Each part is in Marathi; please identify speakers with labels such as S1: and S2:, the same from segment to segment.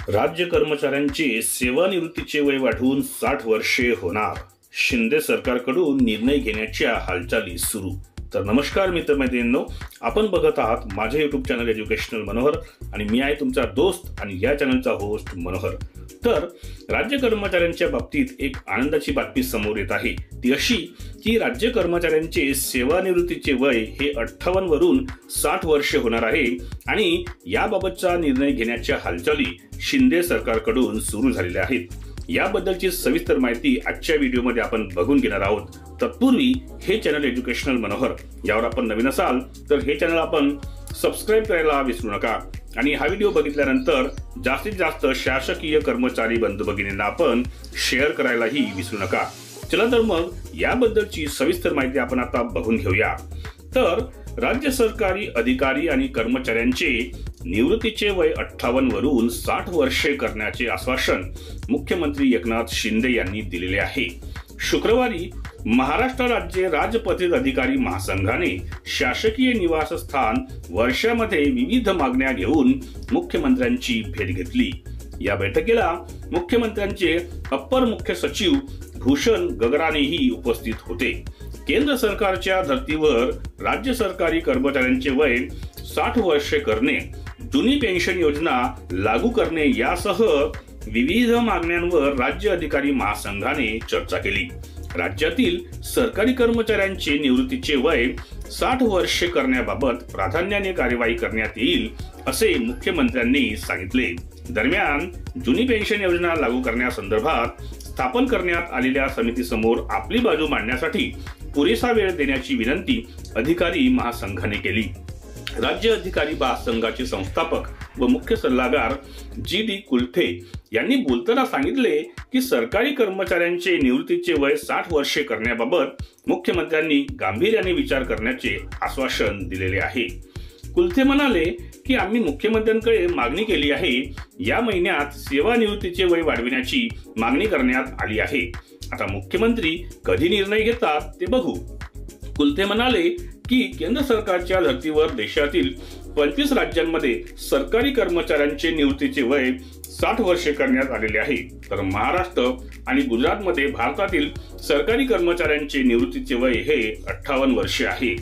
S1: राज्य कर्मचाऱ्यांचे सेवानिवृत्तीचे वय वाढवून 60 वर्षे होणार। शिंदे सरकारकडून निर्णय घेण्याच्या हालचाली सुरू। तर नमस्कार मित्रमैत्रिणींनो, आपण बघत आहात माझे YouTube चॅनल एज्युकेशनल मनोहर आणि मी आहे तुमचा दोस्त आणि या चॅनलचा होस्ट मनोहर। तर राज्य कर्मचाऱ्यांच्या बाबतीत एक आनंदाची बातमी समोर येत आहे, ती अशी की राज्य कर्मचाऱ्यांचे सेवानिवृत्तीचे वय हे 58 वरून 60 वर्षे होणार आहे आणि याबाबतचा निर्णय घेण्याच्या हालचाली शिंदे सरकारकडून सुरू झालेल्या आहेत। याबद्दलची सविस्तर माहिती आजच्या व्हिडिओमध्ये आपण बघून घेणार आहोत। तत्पूर्वी हे चॅनल एज्युकेशनल मनोहर यावर आपण नवीन असाल तर हे चॅनल आपण सबस्क्राइब करायला विसरू नका आणि हा व्हिडिओ बघितल्यानंतर जास्तीत जास्त शासकीय कर्मचारी बंधू भगिनींना आपण शेअर करायलाही विसरू नका। चला तर मग याबद्दलची सविस्तर माहिती आपण आता बघून घेऊया। तर राज्य सरकारी अधिकारी आणि कर्मचाऱ्यांचे निवृत्तीचे वय 58 वरून 60 वर्षे करण्याचे आश्वासन मुख्यमंत्री एकनाथ शिंदे यांनी दिलेले आहे। शुक्रवारी महाराष्ट्र राज्य राजपत्रित अधिकारी महासंघाने शासकीय निवासस्थान वर्षामध्ये विविध मागण्या घेऊन मुख्यमंत्र्यांची भेट घेतली। या बैठकीला मुख्यमंत्र्यांचे अप्पर मुख्य सचिव भूषण गगरानेही उपस्थित होते। केंद्र सरकारच्या धर्तीवर राज्य सरकारी कर्मचाऱ्यांचे वय 60 वर्षे करणे, जुनी पेन्शन योजना लागू करणे यासह विविध मागण्यांवर राज्य अधिकारी महासंघाने चर्चा केली। राज्यातील सरकारी कर्मचाऱ्यांचे निवृत्तीचे वय 60 वर्षे करण्याबाबत प्राधान्याने कार्यवाही करण्यात येईल असे मुख्यमंत्र्यांनी सांगितले। दरम्यान जुनी पेन्शन योजना लागू करण्यासंदर्भात स्थापन करण्यात आलेल्या समितीसमोर आपली बाजू मांडण्यासाठी पुरेसा वेळ देण्याची विनंती अधिकारी महासंघाने केली। राज्य अधिकारी महासंघाचे संस्थापक व मुख्य सल्लागार जी.डी. कुलथे यांनी बोलताना सांगितले की सरकारी कर्मचाऱ्यांचे निवृत्तीचे वय 60 वर्षे करण्याबाबत मुख्यमंत्र्यांनी गांभीर्याने विचार करण्याचे आश्वासन दिलेले आहे। कुलथे म्हणाले की आम्ही मुख्यमंत्र्यांकडे मागणी केली आहे। या महिन्यात सेवानिवृत्तीचे वय वाढविण्याची मागणी करण्यात आली आहे। आता मुख्यमंत्री कधी निर्णय घेतात ते बघू। कुलथे म्हणाले की केंद्र सरकारच्या धर्तीवर देशातील 25 राज्यांमध्ये सरकारी कर्मचाऱ्यांचे निवृत्तीचे वय 60 वर्षे करण्यात आलेले आहे, तर महाराष्ट्र आणि गुजरातमध्ये भारतातील सरकारी कर्मचाऱ्यांचे निवृत्तीचे वय हे 58 वर्षे आहे।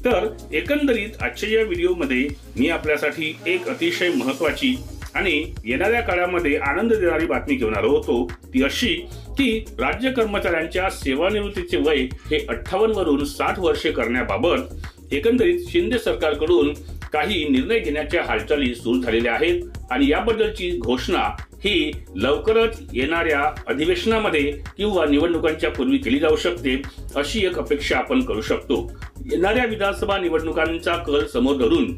S1: तर एकंदरीत आजच्या या व्हिडिओमध्ये मी आपल्यासाठी एक अतिशय महत्त्वाची आणि येणाऱ्या काळामध्ये आनंद देणारी बातमी घेऊन आलो होतो, ती अशी की राज्य कर्मचाऱ्यांच्या सेवानिवृत्तीचे वय हे 58 वरून 60 वर्षे करण्याबाबत एकंदरीत शिंदे सरकारकडून काही निर्णय घेण्याच्या हालचाली सुरू झालेल्या आहेत आणि याबद्दलची घोषणा ही लवकरच येणाऱ्या अधिवेशनामध्ये किंवा निवडणुकांच्या पूर्वी केली जाऊ शकते अशी एक अपेक्षा आपण करू शकतो। येणाऱ्या विधानसभा निवडणुकांचा कल समोर धरून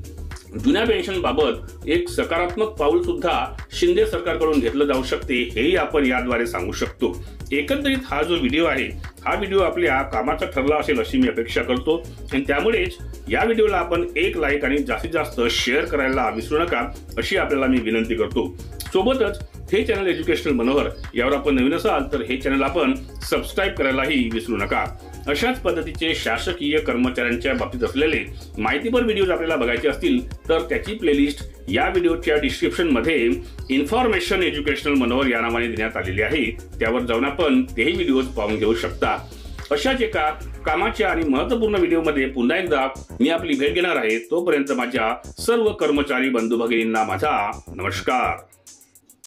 S1: जुन्या पेन्शन बाबत एक सकारात्मक पाऊल सुद्धा शिंदे सरकारकडून घेतलं जाऊ शकते, हेही आपण याद्वारे सांगू शकतो। एकंदरीत हा जो व्हिडिओ आहे हा व्हिडिओ आपल्या कामाचा ठरला असेल अशी मी अपेक्षा करतो आणि त्यामुळेच या व्हिडिओला आपण एक लाईक आणि जास्तीत जास्त शेअर करायला विसरू नका अशी आपल्याला मी विनंती करतो। सोबतच हे चॅनल एज्युकेशनल मनोहर यावर आपण नवीन असाल तर हे चॅनल आपण सबस्क्राइब करायलाही विसरू नका। अशाच पद्धतीचे शासकीय कर्मचाऱ्यांच्या बाबतीत असलेले माहितीपर व्हिडिओज आपल्याला बघायचे असतील तर त्याची प्लेलिस्ट या व्हिडिओच्या डिस्क्रिप्शन मध्ये इन्फॉर्मेशन एज्युकेशनल मनोहर या नावाने देण्यात आलेली आहे, त्यावर जाऊन आपण तेही व्हिडिओज पाहून घेऊ शकता। अशाच एका कामाच्या आणि महत्त्वपूर्ण व्हिडिओमध्ये पुन्हा एकदा मी आपली भेट घेणार आहे। तोपर्यंत माझ्या सर्व कर्मचारी बंधू भगिनींना माझा नमस्कार।